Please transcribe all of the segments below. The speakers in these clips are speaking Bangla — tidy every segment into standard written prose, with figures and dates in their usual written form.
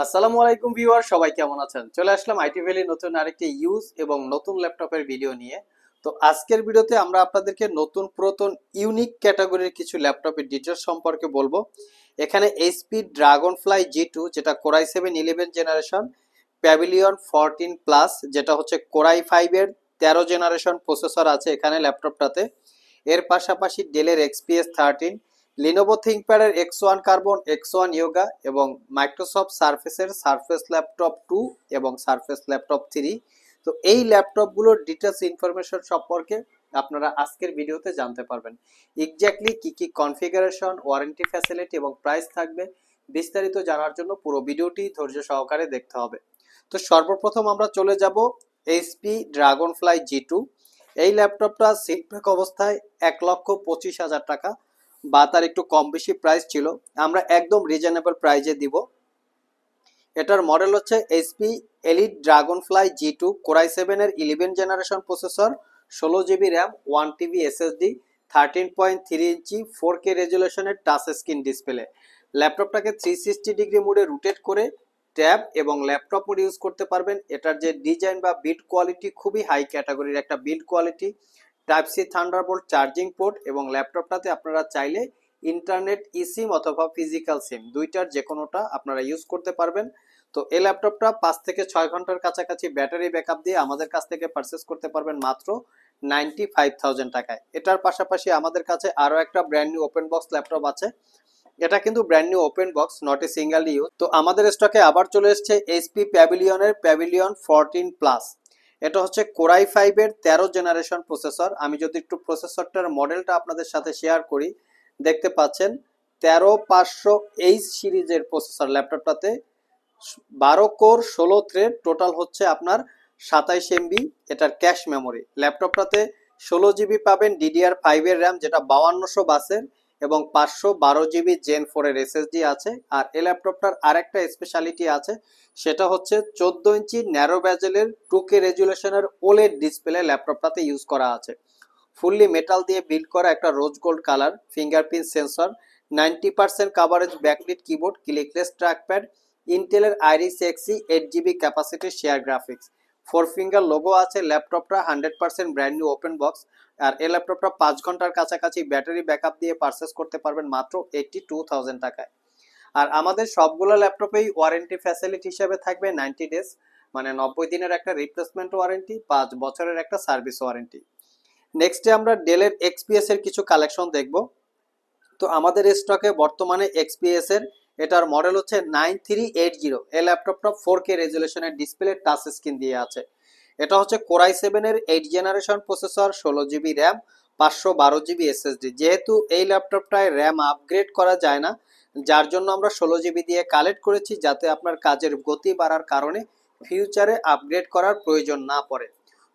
আসসালামু আলাইকুম ভিউয়ার, সবাই কেমন আছেন? চলে আসলাম আইটি ভ্যালি নতুন আরেকটি ইউজ এবং নতুন ল্যাপটপের ভিডিও নিয়ে। তো আজকের ভিডিওতে আমরা আপনাদেরকে নতুন পুরাতন ইউনিক ক্যাটাগরির কিছু ল্যাপটপের ডিটেলস সম্পর্কে বলবো। এখানে এইচপি ড্রাগন ফ্লাই জি2 যেটা কোরাই 7 11 জেনারেশন, প্যাভিলিয়ন 14 প্লাস যেটা হচ্ছে কোরাই 5 এর 13 জেনারেশন প্রসেসর আছে এখানে ল্যাপটপটাতে। এর পাশাপাশি ডেলের XPS 13, লিনোভো থিংকপ্যাডের X1 কার্বন, X1 ইয়োগা এবং মাইক্রোসফট সারফেসের সারফেস ল্যাপটপ 2 এবং সারফেস ল্যাপটপ 3। তো এই ল্যাপটপগুলোর ডিটেলস ইনফরমেশন সম্পর্কে আপনারা আজকের ভিডিওতে জানতে পারবেন। এক্স্যাক্টলি কি কি কনফিগারেশন, ওয়ারেন্টি ফ্যাসিলিটি এবং প্রাইস থাকবে, বিস্তারিত জানার জন্য পুরো ভিডিওটি ধৈর্য সহকারে দেখতে হবে। তো সর্বপ্রথম আমরা চলে যাব এইচপি ড্রাগন ফ্লাই জি2। এই ল্যাপটপটা সিলপ্যাক অবস্থায় 1,25,000 টাকা বা তার একটু কম বেশি প্রাইস ছিল, আমরা একদম রিজনেবল প্রাইজে দিব। এটার মডেল হচ্ছে HP Elite Dragonfly G two, core i 7 এর 11 generation processor, 16 GB RAM, 1 TB SSD, 13.3 inch 4K রেজুলেশনের টাচ স্ক্রিন ডিসপ্লে। ল্যাপটপটাকে 360 ডিগ্রি মোডে রোটেট করে ট্যাব এবং ল্যাপটপ মোড ইউজ করতে পারবেন। এটার যে ডিজাইন বা বিল্ড কোয়ালিটি খুবই হাই ক্যাটাগরির একটা build quality. Type C Thunderbolt charging port এবং ল্যাপটপটাতে আপনারা চাইলে ইন্টারনেট ইসিম অথবা ফিজিক্যাল সিম দুইটার যে কোনোটা আপনারা ইউজ করতে পারবেন। তো এই ল্যাপটপটা 5 থেকে 6 ঘন্টার কাছাকাছি ব্যাটারি ব্যাকআপ দিয়ে আমাদের কাছ থেকে পারচেস করতে পারবেন মাত্র 95,000 টাকায়। এটার পাশাপাশি আমাদের কাছে আরো একটা brand new open box laptop আছে। এটা কিন্তু brand new open box, not a single use. তো আমাদের স্টকে আবার চলে এসেছে এইচপি প্যাভিলিয়নের প্যাভিলিয়ন 14 প্লাস। এটা হচ্ছে কোরাই 5 এর 13 জেনারেশন প্রসেসর। আমি যদি একটু প্রসেসরটার মডেলটা আপনাদের সাথে শেয়ার করি, দেখতে পাচ্ছেন 13500H সিরিজের প্রসেসর ল্যাপটপটাতে, 12 কোর 16 থ্রেড, টোটাল হচ্ছে আপনার 27 MB এটার ক্যাশ মেমোরি। ল্যাপটপটাতে 16 জিবি পাবেন DDR5 এর র্যাম যেটা 5200 বাসের, এবং 512 জিবি Gen 4 এর এসএসডি আছে। আর এই ল্যাপটপটার আরেকটা স্পেশালিটি আছে, সেটা হচ্ছে 14 ইঞ্চি ন্যারো ব্যাজেলের 2K রেজুলেশনের ওলেড ডিসপ্লে ল্যাপটপটাতে ইউজ করা আছে। ফুললি মেটাল দিয়ে বিল্ড করা একটা rose gold colour fingerprint sensor, 90% coverage backlit keyboard, clickless trackpad, ইন্টেলের Iris Xe 8 GB capacity share graphics, 4 finger logo আছে। ল্যাপটপটা 100% ব্র্যান্ড নিউ ওপেন বক্স। আর এই ল্যাপটপটা 5 ঘন্টার কাছাকাছি ব্যাটারি ব্যাকআপ দিয়ে পারচেস করতে পারবেন মাত্র 82,000 টাকায়। আর আমাদের সবগুলো ল্যাপটপেই ওয়ারেন্টি ফ্যাসিলিটি হিসেবে থাকবে 90 ডেজ, মানে 90 দিনের একটা রিপ্লেসমেন্ট ওয়ারেন্টি, 5 বছরের একটা সার্ভিস ওয়ারেন্টি। নেক্সটে আমরা ডেলের এক্সপিএস এর কিছু কালেকশন দেখব। তো আমাদের স্টকে বর্তমানে এক্সপিএস এর এটার মডেল হচ্ছে 9380। এই ল্যাপটপটা 4K রেজুলেশনের ডিসপ্লে টাচ স্ক্রিন দিয়ে আছে। এটা হচ্ছে কোরাই 7 এর 8 generation processor, 16 GB RAM, 512 GB SSD. যেহেতু এই ল্যাপটপটায় র্যাম আপগ্রেড করা যায় না, যার জন্য আমরা 16 জিবি দিয়ে কালেক্ট করেছি, যাতে আপনার কাজের গতি বাড়ার কারণে ফিউচারে আপগ্রেড করার প্রয়োজন না পড়ে।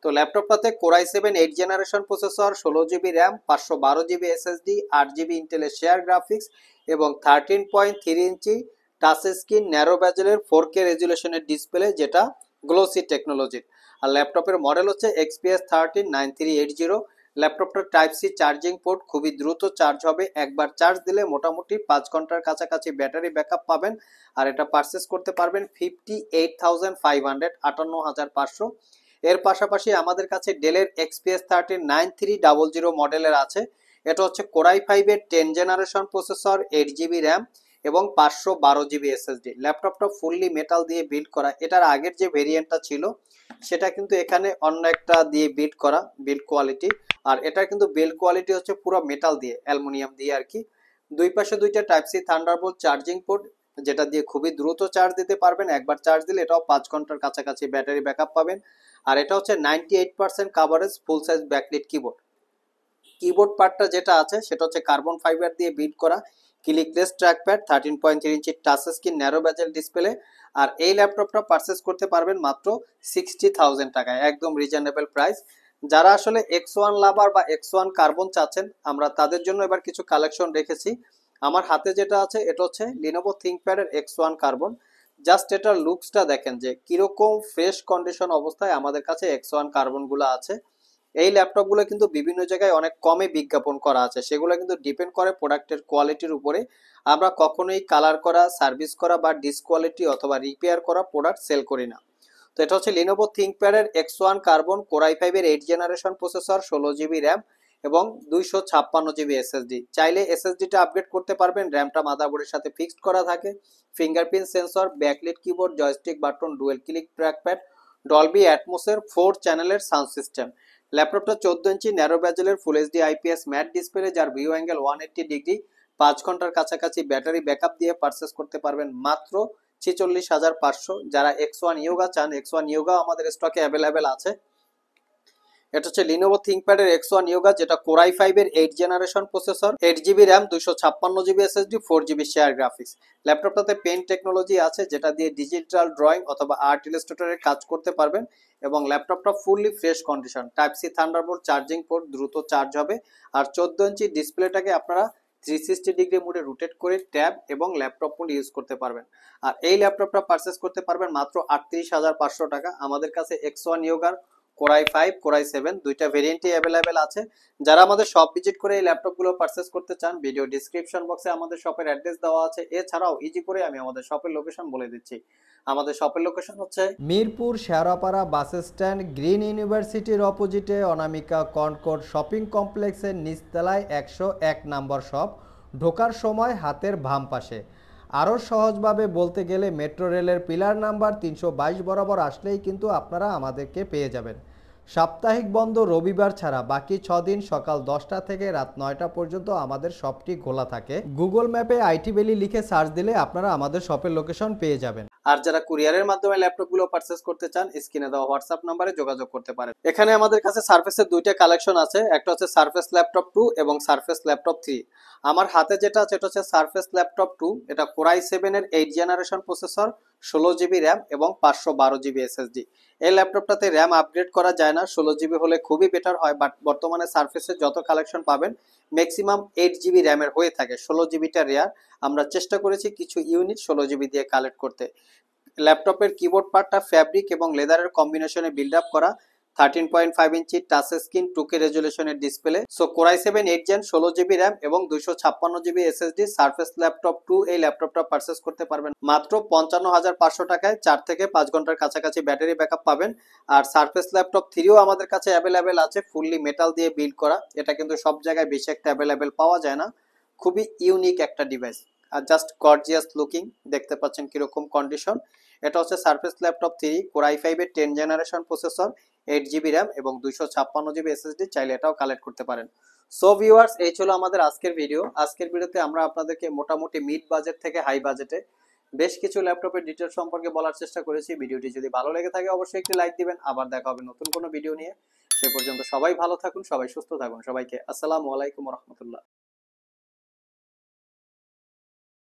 তো ল্যাপটপটাতে core i 7 8 generation processor, 16 GB RAM, 512 GB SSD, 8 GB ইন্টেলের শেয়ার গ্রাফিক্স এবং 13.3 ইঞ্চি টাচ স্ক্রিন ন্যারো ব্যাজেলের 4K রেজুলেশনের ডিসপ্লে যেটা গ্লোসি টেকনোলজির। আর ল্যাপটপের মডেল হচ্ছে XPS 13 9380। ল্যাপটপটার টাইপ সি চার্জিং পোর্ট, খুবই দ্রুত চার্জ হবে, একবার চার্জ দিলে মোটামুটি 5 ঘন্টার কাছাকাছি ব্যাটারি ব্যাকআপ পাবেন। আর এটা পারচেস করতে পারবেন 58,500, 58,500। এর পাশাপাশি আমাদের কাছে ডেলের XPS 13 9300 মডেলের আছে। এটা হচ্ছে কোরাই 5 এর 10 জেনারেশন প্রসেসর, 8 জিবি র্যাম এবং 512 জিবি এসএসডি। ল্যাপটপটা ফুললি মেটাল দিয়ে বিল্ড করা। এটার আগের যে ভেরিয়েন্টটা ছিল সেটা কিন্তু এখানে অন্য একটা দিয়ে বিল্ড করা বিল্ড কোয়ালিটি। আর এটা কিন্তু বিল্ড কোয়ালিটি হচ্ছে পুরো মেটাল দিয়ে, অ্যালুমিনিয়াম দিয়ে আর কি। দুই পাশে দুইটা type C Thunderbolt charging port, যেটা দিয়ে খুবই দ্রুত চার্জ দিতে পারবেন। একবার চার্জ দিলে এটাও 5 ঘন্টার কাছাকাছি ব্যাটারি ব্যাকআপ পাবেন। আর এটা হচ্ছে 98% coverage full size backlit keyboard. Keyboard পার্টটা যেটা আছে সেটা হচ্ছে কার্বন ফাইবার দিয়ে বিল্ড করা, clickless trackpad, 13.3 inch touch screen narrow bezel display. আর এই ল্যাপটপটা পারচেস করতে পারবেন মাত্র 60,000 টাকায়, একদম রিজনেবল প্রাইস। যারা আসলে X1 লাভার বা X1 কার্বন চাচ্ছেন, আমরা তাদের জন্য এবার কিছু কালেকশন রেখেছি। আমার হাতে যেটা আছে এটা হচ্ছে লিনোভো থিংকপ্যাডের X1 কার্বন। জাস্ট এটার লুকসটা দেখেন যে কিরকম ফ্রেশ কন্ডিশন অবস্থায় আমাদের কাছে X1 কার্বন গুলো আছে। এই ল্যাপটপগুলো কিন্তু বিভিন্ন জায়গায় অনেক কমে বিজ্ঞাপন করা আছে, সেগুলো কিন্তু ডিপেন্ড করে প্রোডাক্টের কোয়ালিটির উপরে। আমরা কখনোই কালার করা, সার্ভিস করা বা ডিসকোয়ালিটি অথবা রিপেয়ার করা প্রোডাক্ট সেল করি না। তো এটা হচ্ছে লিনোভো থিংকপ্যাড এর X1 কার্বন কোর i5 এর 8 জেনারেশন প্রসেসর, 16 জিবি র্যাম এবং 256 জিবি এসএসডি। চাইলে এসএসডিটা আপগ্রেড করতে পারবেন, র্যামটা মাদারবোর্ডের সাথে ফিক্সড করা থাকে। Fingerprint sensor, backlit keyboard, joystick button, dual click trackpad, Dolby অ্যাটমসের 4 চ্যানেলের সাউন্ড সিস্টেম। ল্যাপটপটা 14 ইঞ্চি ন্যারো ব্যাজেলের full HD IPS matte display, যার ভিউ অ্যাঙ্গেল 180 ডিগ্রি, 5 ঘন্টার কাছাকাছি ব্যাটারি ব্যাকআপ দিয়ে পারচেস করতে পারবেন মাত্র 46,500। যারা X1 ইয়োগা চান, X1 ইয়োগা আমাদের স্টকে অ্যাভেলেবেল আছে। এটা হচ্ছে লিনোভো থিংকপ্যাড এর X1 ইয়োগা, যেটা কোর i5 এর 8 generation processor, 8 GB RAM, 256 GB SSD, 4 GB share graphics. ল্যাপটপটাতে পেন টেকনোলজি আছে, যেটা দিয়ে ডিজিটাল ড্রয়িং অথবা আর্ট ইলাস্ট্রেটরের কাজ করতে পারবেন। এবং ল্যাপটপটা fully fresh condition, type C Thunderbolt charging port, দ্রুত চার্জ হবে। আর 14 ইঞ্চি ডিসপ্লেটাকে আপনারা 360 ডিগ্রি মোডে রোটেট করে ট্যাব এবং ল্যাপটপ মোড ইউজ করতে পারবেন। আর এই ল্যাপটপটা পারচেস করতে পারবেন মাত্র 38,500 টাকা। আমাদের কাছে X1 ইয়োগার core i5, core i7 দুইটা ভেরিয়েন্টই অ্যাভেলেবেল আছে। যারা আমাদের শপ ভিজিট করে এই ল্যাপটপগুলো পারচেস করতে চান, ভিডিও ডিসক্রিপশন বক্সে আমাদের শপের অ্যাড্রেস দেওয়া আছে। এছাড়াও ইজি করে আমি আমাদের শপের লোকেশন বলে দিচ্ছি। আমাদের শপের লোকেশন হচ্ছে Mirpur Shewrapara bus stand, green ইউনিভার্সিটির অপোজিটে অনামিকা কনকর্ড শপিং কমপ্লেক্সের নিচতলায় 101 নম্বর শপ। ঢোকার সময় হাতের বাম পাশে। আরও সহজভাবে বলতে গেলে মেট্রো রেলের পিলার নাম্বার 322 বরাবর আসলেই কিন্তু আপনারা আমাদেরকে পেয়ে যাবেন। সাপ্তাহিক বন্ধ রবিবার ছাড়া বাকি 6 দিন সকাল 10টা থেকে রাত 9টা পর্যন্ত আমাদের শপটি খোলা থাকে। গুগল ম্যাপে আইটি ভ্যালি লিখে সার্চ দিলে আপনারা আমাদের শপের লোকেশন পেয়ে যাবেন। আর যারা কুরিয়ারের মাধ্যমে ল্যাপটপগুলো পারচেস করতে চান, স্ক্রিনে দেওয়া হোয়াটসঅ্যাপ নম্বরে যোগাযোগ করতে পারেন। এখানে আমাদের কাছে সারফেসের দুইটা কালেকশন আছে, একটা হচ্ছে সারফেস ল্যাপটপ 2 এবং সারফেস ল্যাপটপ 3। আমার হাতে যেটা আছে এটা হচ্ছে সারফেস ল্যাপটপ 2। এটা কোর i7 এর 8 জেনারেশন প্রসেসর, 16 জিবি র্যাম এবং 512 জিবি এসএসডি। এই ল্যাপটপটাতে র্যাম আপগ্রেড করা যায় না, 16 জিবি হলে খুবই বেটার হয়। বাট বর্তমানে সারফেসের যত কালেকশন পাবেন ম্যাক্সিমাম 8 জিবি র্যামের হয়ে থাকে, 16 জিবিটা রেয়ার। আমরা চেষ্টা করেছি কিছু ইউনিট 16 জিবি দিয়ে কালেক্ট করতে। ল্যাপটপের কিবোর্ড পার্টটা ফ্যাব্রিক এবং লেদারের কম্বিনেশনে বিল্ড আপ করা। 13.5 ইঞ্চি টাচ স্ক্রিন, 2K রেজুলেশনের display. So core i7 8 gen, 16 GB RAM এবং 256 জিবি এসএসডি সারফেস ল্যাপটপ 2। এই ল্যাপটপটা পারচেস করতে পারবেন মাত্র 55,500 টাকায়। 4 থেকে 5 ঘন্টার কাছাকাছি ব্যাটারি ব্যাকআপ পাবেন। আর সারফেস ল্যাপটপ 3ও আমাদের কাছে অ্যাভেলেবেল আছে, ফুললি মেটাল দিয়ে বিল্ড করা। এটা কিন্তু সব জায়গায় বেশি একটা অ্যাভেলেবেল পাওয়া যায় না, খুবই ইউনিক একটা ডিভাইস। আর জাস্ট গর্জিয়াস লুকিং, দেখতে পাচ্ছেন কিরকম কন্ডিশন। এটা হচ্ছে সারফেস ল্যাপটপ 3, কোর i5 এর 10 জেনারেশন প্রসেসর, 8 জিবি র্যাম এবং 256 জিবি এসএসডি। চাইলে এটাও কালেক্ট করতে পারেন। সো ভিউয়ার্স, এই ছিল আমাদের আজকের ভিডিও। আজকের ভিডিওতে আমরা আপনাদেরকে মোটামুটি মিড বাজেট থেকে হাই বাজেটে বেশ কিছু ল্যাপটপের ডিটেল সম্পর্কে বলার চেষ্টা করেছি। ভিডিওটি যদি ভালো লেগে থাকে অবশ্যই একটি লাইক দিবেন। আবার দেখা হবে নতুন কোনো ভিডিও নিয়ে। সে পর্যন্ত সবাই ভালো থাকুন, সবাই সুস্থ থাকুন। সবাইকে আসসালামু আলাইকুম রহমতুল্লাহ।